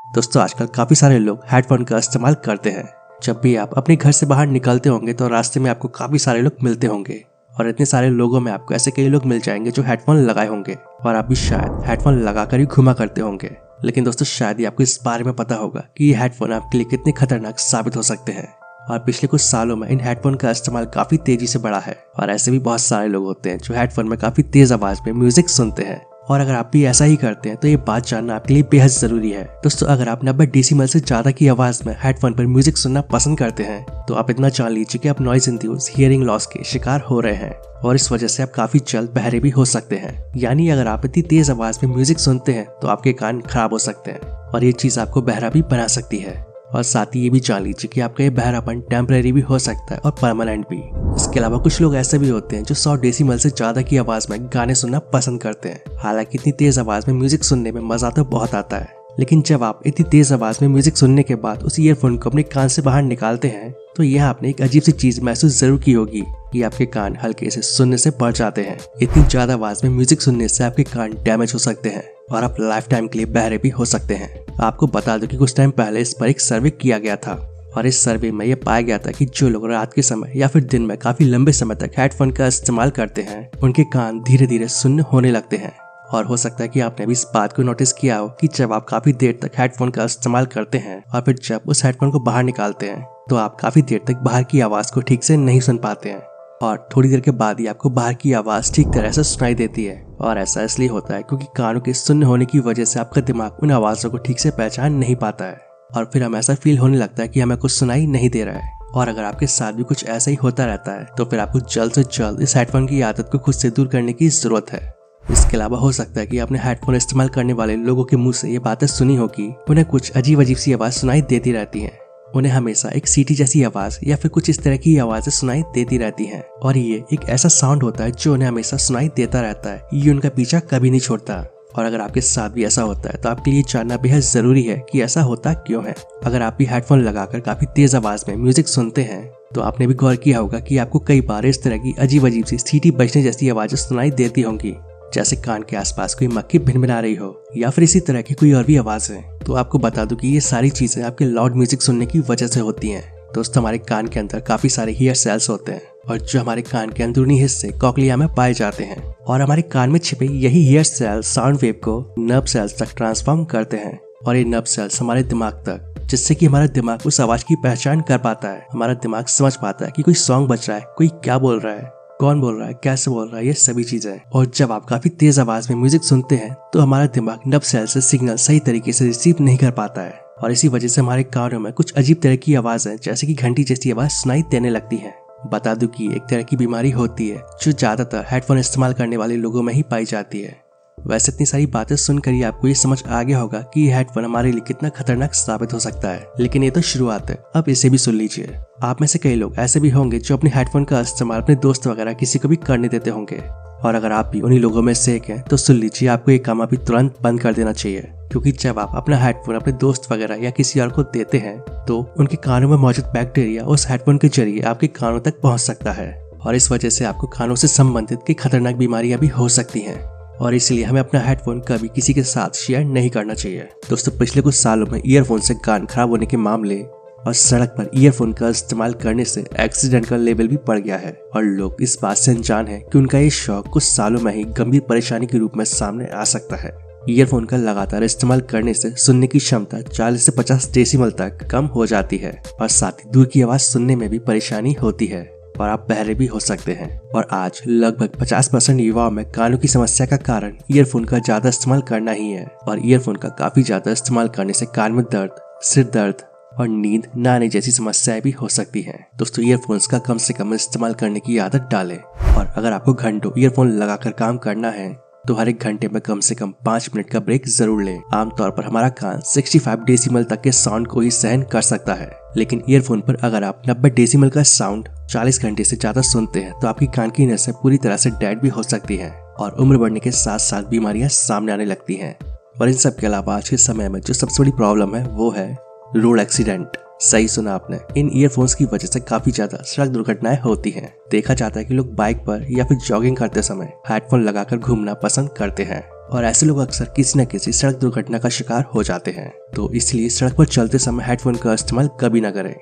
दोस्तों आजकल काफी सारे लोग हेडफोन का इस्तेमाल करते हैं। जब भी आप अपने घर से बाहर निकलते होंगे तो रास्ते में आपको काफी सारे लोग मिलते होंगे और इतने सारे लोगों में आपको ऐसे कई लोग मिल जाएंगे जो हेडफोन लगाए होंगे और आप भी शायद हेडफोन लगाकर ही घुमा करते होंगे। लेकिन दोस्तों शायद ही आपको इस बारे में पता होगा कि ये हेडफोन आपके लिए कितने खतरनाक साबित हो सकते हैं। और पिछले कुछ सालों में इन हेडफोन का इस्तेमाल काफी तेजी से बढ़ा है और ऐसे भी बहुत सारे लोग होते हैं जो हेडफोन में काफी तेज आवाज में म्यूजिक सुनते हैं। और अगर आप भी ऐसा ही करते हैं तो ये बात जानना आपके लिए बेहद जरूरी है। दोस्तों अगर आप 90 डेसिबल से ज्यादा की आवाज में हेडफोन पर म्यूजिक सुनना पसंद करते हैं तो आप इतना जान लीजिए कि आप नॉइज इंड्यूस्ड हियरिंग लॉस के शिकार हो रहे हैं और इस वजह से आप काफी जल्द बहरे भी हो सकते हैं। यानी अगर आप इतनी तेज आवाज में म्यूजिक सुनते हैं तो आपके कान खराब हो सकते हैं और ये चीज आपको बहरा भी बना सकती है। और साथ ही ये भी जान लीजिए कि आपका ये बहरापन टेम्परेरी भी हो सकता है और परमानेंट भी। इसके अलावा कुछ लोग ऐसे भी होते हैं जो 100 डेसिबल से ज्यादा की आवाज में गाने सुनना पसंद करते हैं। हालांकि इतनी तेज आवाज में म्यूजिक सुनने में मजा तो बहुत आता है, लेकिन जब आप इतनी तेज आवाज में म्यूजिक सुनने के बाद उस ईयरफोन को अपने कान से बाहर निकालते हैं तो यह आपने एक अजीब सी चीज महसूस जरूर की होगी कि आपके कान हल्के से सुनने से बढ़ जाते हैं। इतनी ज्यादा आवाज में म्यूजिक सुनने से आपके कान डैमेज हो सकते हैं और आप लाइफ टाइम के लिए बहरे भी हो सकते हैं। आपको बता दो कि कुछ टाइम पहले इस पर एक सर्वे किया गया था और इस सर्वे में यह पाया गया था कि जो लोग रात के समय या फिर दिन में काफी लंबे समय तक हेडफोन का इस्तेमाल करते हैं उनके कान धीरे धीरे शून्य होने लगते हैं। और हो सकता है कि आपने भी इस बात को नोटिस किया हो कि जब आप काफी देर तक हेडफोन का इस्तेमाल करते हैं और फिर जब उस हेडफोन को बाहर निकालते हैं तो आप काफी देर तक बाहर की आवाज को ठीक से नहीं सुन पाते हैं और थोड़ी देर के बाद ही आपको बाहर की आवाज ठीक तरह से सुनाई देती है। और ऐसा इसलिए होता है क्योंकि कानों के शून्य होने की वजह से आपका दिमाग उन आवाजों को ठीक से पहचान नहीं पाता है और फिर हमें ऐसा फील होने लगता है कि हमें कुछ सुनाई नहीं दे रहा है। और अगर आपके साथ भी कुछ ऐसा ही होता रहता है तो फिर आपको जल्द से जल्द इस हेडफोन की आदत को खुद से दूर करने की जरूरत है। इसके अलावा हो सकता है कि आपने हेडफोन इस्तेमाल करने वाले लोगों के मुंह से ये बातें सुनी हो कि उन्हें कुछ अजीब अजीब सी आवाज सुनाई देती रहती है। उन्हें हमेशा एक सीटी जैसी आवाज या फिर कुछ इस तरह की आवाजें सुनाई देती रहती हैं और ये एक ऐसा साउंड होता है जो उन्हें हमेशा सुनाई देता रहता है। ये उनका पीछा कभी नहीं छोड़ता। और अगर आपके साथ भी ऐसा होता है तो आपके लिए जानना बेहद जरूरी है कि ऐसा होता क्यों है। अगर आप भी हेडफोन लगाकर काफी तेज आवाज में म्यूजिक सुनते हैं तो आपने भी गौर किया होगा कि आपको कई बार इस तरह की अजीब अजीब सी सीटी बजने जैसी आवाजें सुनाई देती होंगी, जैसे कान के आसपास कोई मक्खी भिनभिना रही हो या फिर इसी तरह की कोई और भी आवाज है। तो आपको बता दूं कि ये सारी चीजें आपके लाउड म्यूजिक सुनने की वजह से होती हैं। दोस्तों हमारे कान के अंदर काफी सारे हेयर सेल्स होते हैं और जो हमारे कान के अंदरूनी हिस्से कॉक्लिया में पाए जाते हैं और हमारे कान में छिपे यही हेयर सेल्स साउंड वेव को नर्व सेल्स तक ट्रांसफॉर्म करते हैं और ये नर्व सेल्स हमारे दिमाग तक, जिससे कि हमारा दिमाग उस आवाज की पहचान कर पाता है। हमारा दिमाग समझ पाता है कि कोई सॉन्ग बज रहा है, कोई क्या बोल रहा है, कौन बोल रहा है, कैसे बोल रहा है, ये सभी चीजें। और जब आप काफी तेज आवाज में म्यूजिक सुनते हैं तो हमारा दिमाग नर्व सेल से सिग्नल सही तरीके से रिसीव नहीं कर पाता है और इसी वजह से हमारे कानों में कुछ अजीब तरह की आवाजें जैसे कि घंटी जैसी आवाज सुनाई देने लगती है। बता दूं कि एक तरह की बीमारी होती है जो ज्यादातर हेडफोन इस्तेमाल करने वाले लोगों में ही पाई जाती है। वैसे इतनी सारी बातें सुनकर ही आपको ये समझ आ गया होगा कि ये हेडफोन हमारे लिए कितना खतरनाक साबित हो सकता है, लेकिन ये तो शुरुआत है। अब इसे भी सुन लीजिए। आप में से कई लोग ऐसे भी होंगे जो अपने हेडफोन का इस्तेमाल अपने दोस्त वगैरह किसी को भी करने देते होंगे और अगर आप भी उन्हीं लोगों में से एक हैं तो सुन लीजिए, आपको ये काम अभी तुरंत बंद कर देना चाहिए। क्योंकि जब आप अपना हेडफोन अपने दोस्त वगैरह या किसी और को देते हैं तो उनके कानों में मौजूद बैक्टीरिया उस हेडफोन के जरिए आपके कानों तक पहुंच सकता है और इस वजह से आपको कानों से संबंधित कई खतरनाक बीमारियां भी हो सकती हैं और इसलिए हमें अपना हेडफोन कभी किसी के साथ शेयर नहीं करना चाहिए। दोस्तों पिछले कुछ सालों में ईयरफोन से कान खराब होने के मामले और सड़क पर ईयरफोन का इस्तेमाल करने से एक्सीडेंट का लेवल भी बढ़ गया है और लोग इस बात से अनजान हैं कि उनका ये शौक कुछ सालों में ही गंभीर परेशानी के रूप में सामने आ सकता है। ईयरफोन का लगातार इस्तेमाल करने से सुनने की क्षमता 40 से 50 डेसिबल तक कम हो जाती है और साथ ही दूर की आवाज सुनने में भी परेशानी होती है और आप बहरे भी हो सकते हैं। और आज लगभग 50% युवाओं में कानों की समस्या का कारण ईयरफोन का ज्यादा इस्तेमाल करना ही है और ईयरफोन का काफी ज्यादा इस्तेमाल करने से कान में दर्द, सिर दर्द और नींद न आने जैसी समस्याएं भी हो सकती हैं। दोस्तों ईयरफोन्स का कम से कम इस्तेमाल करने की आदत डालें और अगर आपको घंटों ईयरफोन लगाकर काम करना है तो हर एक घंटे में कम से कम 5 मिनट का ब्रेक जरूर लें। आमतौर पर हमारा कान 65 डेसिबल तक के साउंड को ही सहन कर सकता है, लेकिन ईयरफोन पर अगर आप 90 डेसिबल का साउंड 40 घंटे से ज्यादा सुनते हैं तो आपकी कान की नसें पूरी तरह से डेड भी हो सकती हैं और उम्र बढ़ने के साथ साथ बीमारियां सामने आने लगती हैं। और इन सब के अलावा आज के समय में जो सबसे बड़ी प्रॉब्लम है वो है रोड एक्सीडेंट। सही सुना आपने, इन ईयरफोन्स की वजह से काफी ज्यादा सड़क दुर्घटनाएं होती हैं। देखा जाता है कि लोग बाइक पर या फिर जॉगिंग करते समय हेडफोन लगाकर घूमना पसंद करते हैं और ऐसे लोग अक्सर किसी न किसी सड़क दुर्घटना का शिकार हो जाते हैं। तो इसलिए सड़क पर चलते समय हेडफोन का इस्तेमाल कभी ना करें।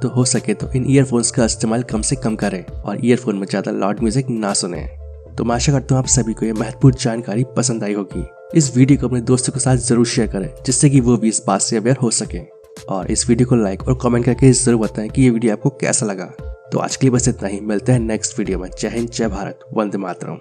तो हो सके तो इन ईयरफोन्स का इस्तेमाल कम से कम करें और ईयरफोन में ज्यादा लाउड म्यूजिक ना सुने। तो मैं आशा करता हूँ आप सभी को ये महत्वपूर्ण जानकारी पसंद आई होगी। इस वीडियो को अपने दोस्तों के साथ जरूर शेयर करें, जिससे कि वो भी इस बात से अवेयर हो सके। और इस वीडियो को लाइक और कमेंट करके जरूर बताएं कि ये वीडियो आपको कैसा लगा। तो आज के लिए बस इतना ही, मिलते हैं नेक्स्ट वीडियो में। जय हिंद, जय भारत, वंदे मातरम।